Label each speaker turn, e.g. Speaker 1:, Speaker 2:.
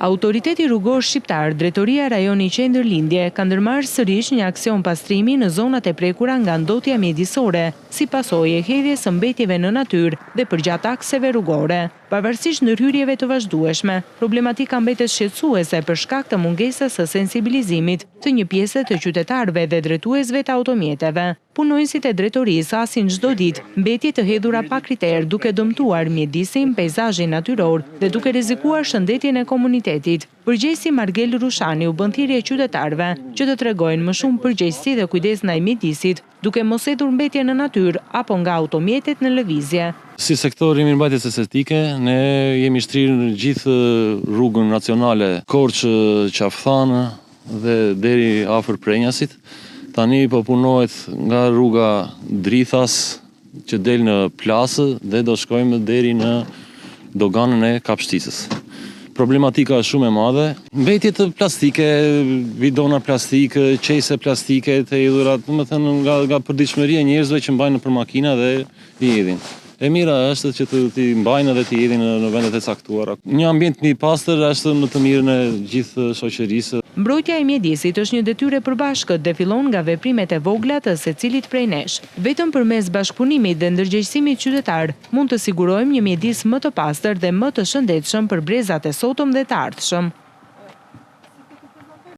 Speaker 1: Autoriteti rrugor shqiptar, Drejtoria Rajoni Qendërlindje, ka ndërmarrë sërish një aksion pastrimi në zonat e prekura nga ndotja mjedisore, si pasojë e hedhjes së mbetjeve në natyrë dhe përgjatë akseve rrugore. Pavarësisht ndërhyrjeve të vazhdueshme, problematika mbetet shqetësuese për shkak të mungesës së sensibilizimit të një pjese të qytetarëve dhe drejtuesve të automjeteve. Punonësit e drejtorisë hasin çdo ditë mbetje të hedhura pa kriter, duke dëmtuar mjedisin, peizazhin natyror dhe duke rrezikuar shëndetjen e komunitetit. Përgjegjësi Margel Rushani u bën thirrje qytetarëve që të tregojnë më shumë përgjegjësi dhe kujdes ndaj mjedisit, duke mos hedhur mbetje në natyrë apo nga automjetet në lëvizje.
Speaker 2: Si sektor i mirëmbajtjes estetike, ne jemi shtrirë në gjithë rrugën nacionale Korçë-Qafthan dhe deri afër Prenjasit. Tani po punohet nga rruga Drithas që del në Plasë dhe do shkojmë deri në doganën e Kapshtisës. Problematika është shumë e madhe. Mbetje të plastike, bidona plastike, qese plastike të hedhura, domethënë nga përditshmëria e njerëzve që mbajnë nëpër makina dhe i hedhin. E mira është që t'i mbajnë dhe t'i hedhin në vendet e caktuara. Një ambient më i pastër është në të mirën e gjithë shoqërisë.
Speaker 1: Mbrojtja e mjedisit është një detyrë e përbashkët dhe fillon nga veprimet e vogla të secilit prej nesh. Vetëm përmes bashkëpunimit dhe ndërgjegjësimit qytetar mund të sigurojmë një mjedis më të pastër dhe më të shëndetshëm për brezat e sotëm dhe të ardhshëm.